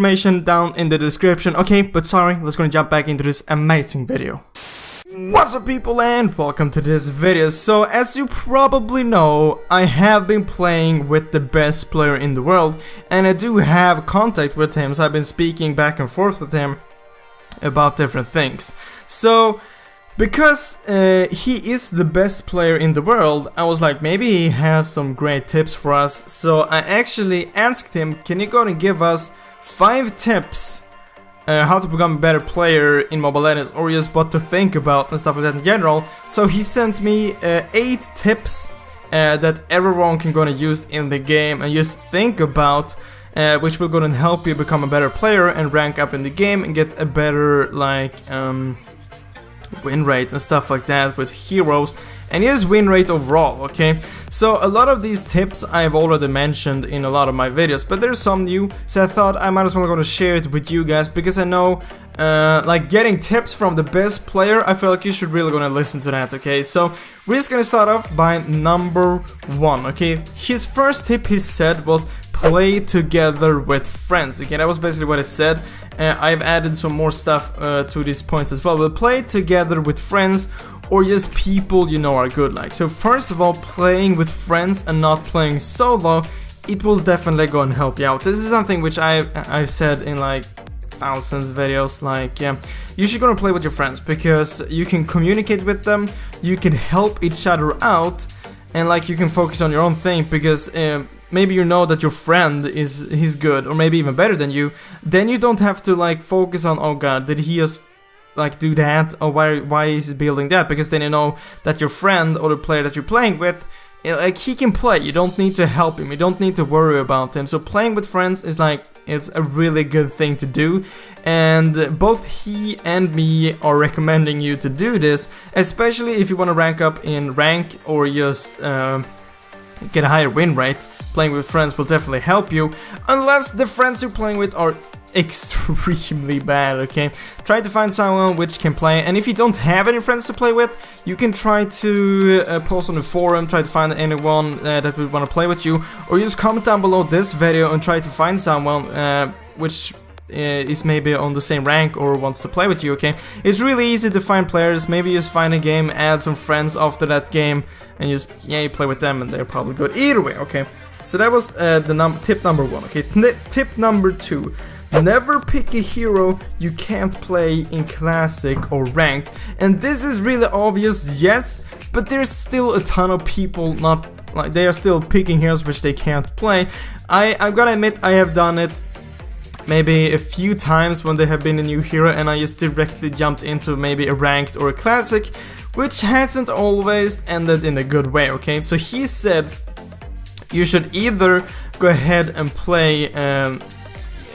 information down in the description. Okay, but sorry, let's gonna jump back into this amazing video. What's up people, and welcome to this video. So as you probably know, I have been playing with the best player in the world, and I do have contact with him, so I've been speaking back and forth with him about different things. So because he is the best player in the world, I was like, maybe he has some great tips for us. So I actually asked him, can you go and give us 5 tips how to become a better player in Mobile Legends, or just what to think about and stuff like that in general. So he sent me 8 tips that everyone can gonna use in the game and just think about, which will gonna help you become a better player and rank up in the game and get a better like win rate and stuff like that with heroes, and his win rate overall. Okay, so a lot of these tips I've already mentioned in a lot of my videos, but there's some new, so I thought I might as well gonna share it with you guys, because I know like getting tips from the best player, I feel like you should really gonna listen to that. Okay, so we're just gonna start off by number 1. Okay, his first tip he said was play together with friends. Okay, that was basically what I said. I've added some more stuff to these points as well, but play together with friends or just people you know are good. Like, so first of all, playing with friends and not playing solo, it will definitely go and help you out. This is something which I've said in like thousands of videos. Like, yeah, you should go and play with your friends, because you can communicate with them, you can help each other out, and like you can focus on your own thing, because maybe you know that your friend he's good, or maybe even better than you. Then you don't have to like focus on, oh god, did he just like do that, or why is he building that, because then you know that your friend or the player that you're playing with, like, he can play. You don't need to help him, you don't need to worry about him. So playing with friends is like, it's a really good thing to do, and both he and me are recommending you to do this, especially if you want to rank up in rank or just get a higher win rate. Playing with friends will definitely help you, unless the friends you're playing with are extremely bad. Okay, try to find someone which can play, and if you don't have any friends to play with, you can try to post on the forum, try to find anyone that would want to play with you, or just comment down below this video and try to find someone which is maybe on the same rank or wants to play with you. Okay, it's really easy to find players. Maybe just find a game, add some friends after that game, and just, yeah, you play with them and they're probably good either way. Okay, so that was tip number 1. Okay, tip number 2: never pick a hero you can't play in classic or ranked. And this is really obvious, yes, but there's still a ton of people not like, they are still picking heroes which they can't play. I've gotta admit, I have done it maybe a few times when there have been a new hero, and I just directly jumped into maybe a ranked or a classic, which hasn't always ended in a good way. Okay, so he said you should either go ahead and play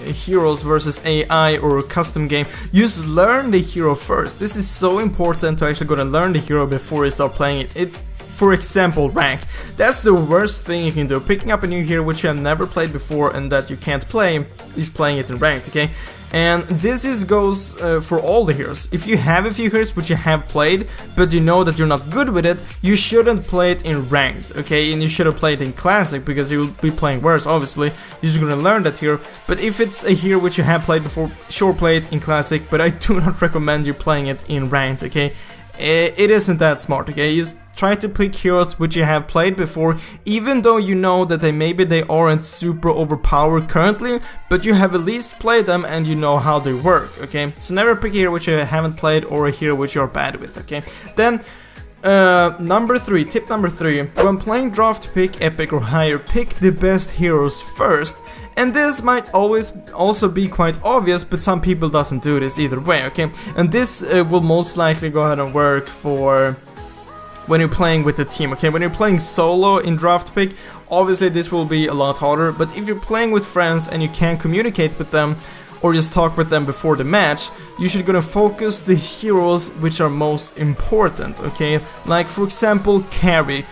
heroes versus AI or a custom game. Just learn the hero first. This is so important to actually go and learn the hero before you start playing it. For example, rank. That's the worst thing you can do. Picking up a new hero which you have never played before and that you can't play, is playing it in ranked. Okay, and this goes for all the heroes. If you have a few heroes which you have played, but you know that you're not good with it, you shouldn't play it in ranked. Okay, and you shouldn't play it in classic, because you'll be playing worse. Obviously, you're just gonna learn that hero. But if it's a hero which you have played before, sure, play it in classic, but I do not recommend you playing it in ranked. Okay, it isn't that smart. Okay, just try to pick heroes which you have played before, even though you know that maybe they aren't super overpowered currently, but you have at least played them and you know how they work. Okay, so never pick a hero which you haven't played or a hero which you're bad with. Okay, then number 3, tip number 3: when playing draft pick, epic or higher, pick the best heroes first. And this might always also be quite obvious, but some people doesn't do this either way. Okay, and this will most likely go ahead and work for when you're playing with the team. Okay, when you're playing solo in draft pick, obviously this will be a lot harder, but if you're playing with friends and you can communicate with them or just talk with them before the match, you should gonna focus the heroes which are most important. Okay, like for example, Carry.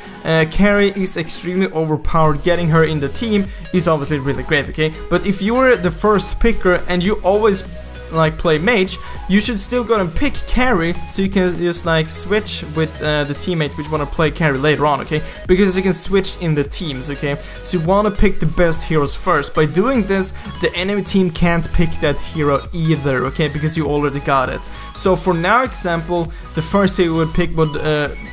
Carry is extremely overpowered. Getting her in the team is obviously really great. Okay, but if you're the first picker and you always like play mage, you should still go and pick carry, so you can just like switch with the teammates which want to play carry later on, okay? Because you can switch in the teams, okay? So you want to pick the best heroes first. By doing this, the enemy team can't pick that hero either, okay? Because you already got it. So for now example, the first hero you would pick would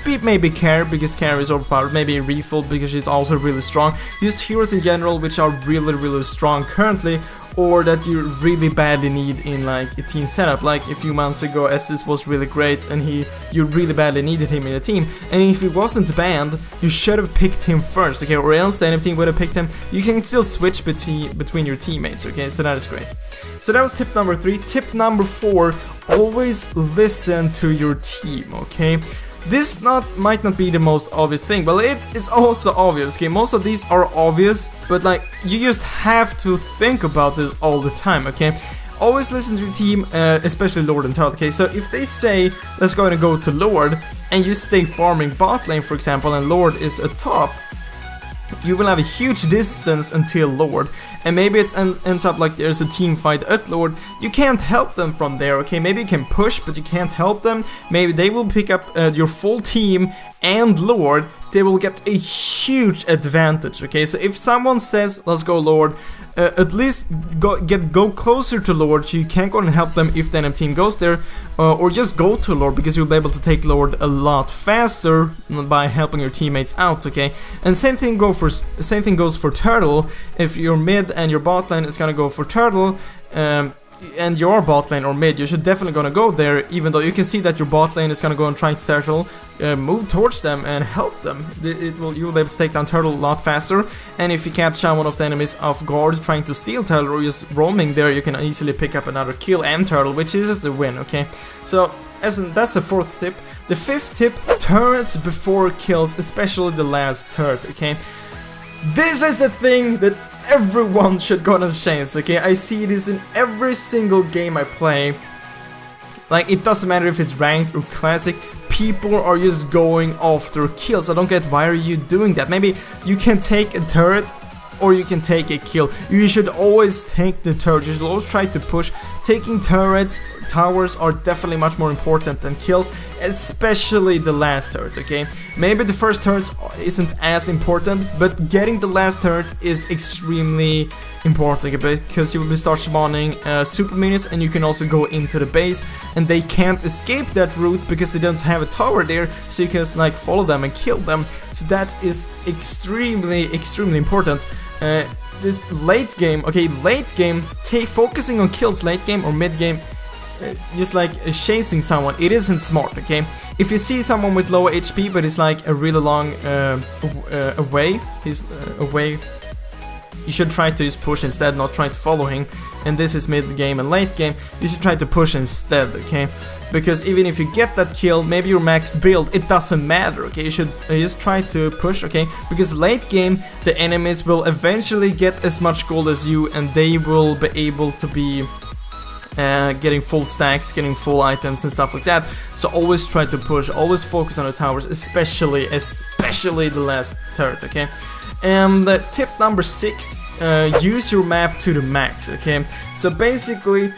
be maybe Carry, because Carry is overpowered, maybe Refill because she's also really strong. Just heroes in general which are really strong currently, or that you really badly need in like a team setup. Like a few months ago, Estus was really great and you really badly needed him in a team, and if he wasn't banned, you should have picked him first, okay? Or else the enemy team would have picked him. You can still switch between your teammates, okay? So that is great. So that was tip number 3. Tip number 4, always listen to your team, okay? This might not be the most obvious thing, but it's also obvious, okay? Most of these are obvious, but like you just have to think about this all the time, okay? Always listen to your team, especially Lord and Turtle, okay? So if they say, let's go and go to Lord, and you stay farming bot lane, for example, and Lord is at top, you will have a huge distance until Lord, and maybe it ends up like there's a team fight at Lord. You can't help them from there, okay? Maybe you can push, but you can't help them. Maybe they will pick up your full team and Lord. They will get a huge advantage, okay? So if someone says, let's go Lord, at least go closer to Lord, so you can't go and help them if the enemy team goes there, or just go to Lord, because you'll be able to take Lord a lot faster by helping your teammates out, okay? And same thing goes for Turtle. If you're mid and your bot lane is gonna go for Turtle, and your bot lane or mid, you should definitely gonna go there, even though you can see that your bot lane is gonna go and try to Turtle, move towards them and help them. You will be able to take down Turtle a lot faster, and if you catch one of the enemies off guard trying to steal Turtle or just roaming there, you can easily pick up another kill and Turtle, which is the win, okay? So that's the 4th tip. The 5th tip, turrets before kills, especially the last turret, okay? This is a thing that everyone should go on chance, okay? I see this in every single game I play. Like, it doesn't matter if it's ranked or classic, people are just going after kills. I don't get, why are you doing that? Maybe you can take a turret or you can take a kill. You should always take the turret. You should always try to push. Taking turrets, towers are definitely much more important than kills, especially the last turret, okay? Maybe the first turret isn't as important, but getting the last turret is extremely important, okay? Because you will start spawning super minions, and you can also go into the base, and they can't escape that route because they don't have a tower there, so you can like follow them and kill them. So that is extremely important. This late game, okay, late game, focusing on kills late game or mid game, just like chasing someone, it isn't smart, okay? If you see someone with low HP but it's like a really long away, you should try to just push instead, not try to follow him. And this is mid game and late game, you should try to push instead, okay? Because even if you get that kill, maybe your maxed build, it doesn't matter, okay? You should just try to push, okay? Because late game, the enemies will eventually get as much gold as you, and they will be able to be getting full stacks, getting full items and stuff like that. So always try to push, always focus on the towers, especially the last turret, okay? And tip number 6, use your map to the max, okay? So basically,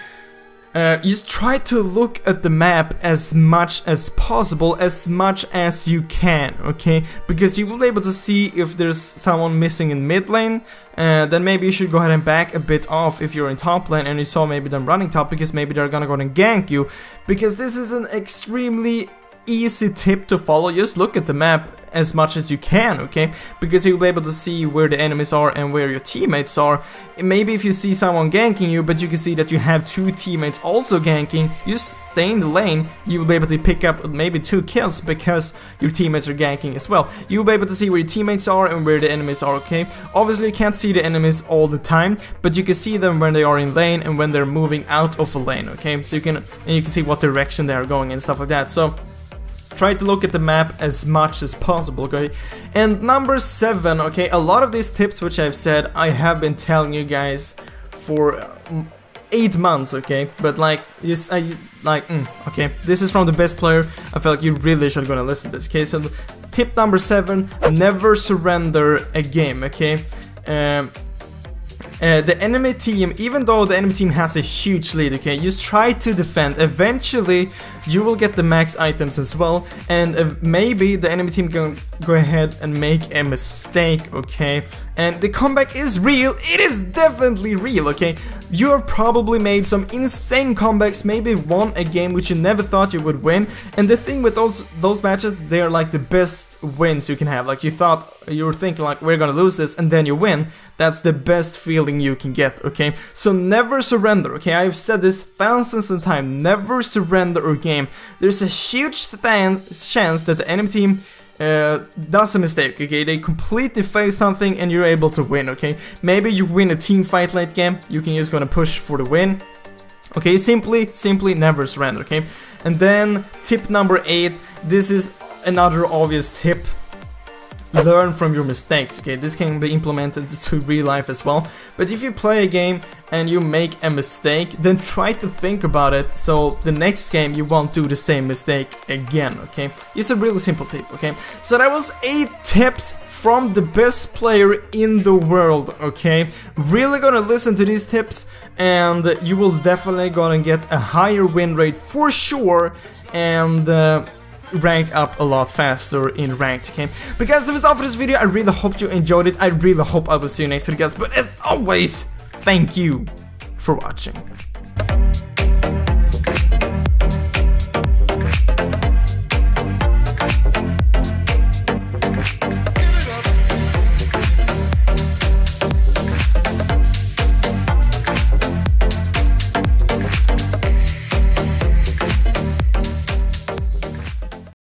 just try to look at the map as much as possible, as much as you can, okay? Because you will be able to see if there's someone missing in mid lane, then maybe you should go ahead and back a bit off if you're in top lane and you saw maybe them running top, because maybe they're gonna go and gank you. Because this is an extremely easy tip to follow. Just look at the map as much as you can, okay? Because you'll be able to see where the enemies are and where your teammates are. Maybe if you see someone ganking you, but you can see that you have 2 teammates also ganking, you stay in the lane, you'll be able to pick up maybe 2 kills because your teammates are ganking as well. You'll be able to see where your teammates are and where the enemies are, okay? Obviously you can't see the enemies all the time, but you can see them when they are in lane and when they're moving out of a lane, okay? So you can see what direction they are going and stuff like that. So try to look at the map as much as possible, okay? And number 7, okay, a lot of these tips which I've said, I have been telling you guys for 8 months, okay? But like, okay, this is from the best player. I feel like you really should gonna listen to this, okay? So tip number 7, never surrender a game, okay? the enemy team, even though the enemy team has a huge lead, okay, just try to defend. Eventually you will get the max items as well, and maybe the enemy team can go ahead and make a mistake, okay? And the comeback is real. It is definitely real, okay? You have probably made some insane comebacks, maybe won a game which you never thought you would win. And the thing with those matches, they are like the best wins you can have. Like you were thinking like, we're gonna lose this, and then you win. That's the best feeling you can get, okay? So never surrender, okay? I've said this thousands of times. Never surrender a game. There's a huge chance that the enemy team does a mistake, okay? They completely fail something and you're able to win, okay? Maybe you win a team fight late game, you can just gonna push for the win. Okay, simply never surrender, okay? And then tip number 8, this is another obvious tip. Learn from your mistakes, okay? This can be implemented to real life as well. But if you play a game and you make a mistake, then try to think about it so the next game you won't do the same mistake again, okay? It's a really simple tip, okay? So that was 8 tips from the best player in the world, okay? Really gonna listen to these tips and you will definitely gonna get a higher win rate for sure, and rank up a lot faster in ranked, okay? But guys, that was all for this video. I really hope you enjoyed it. I really hope I will see you next video, guys. But as always, thank you for watching.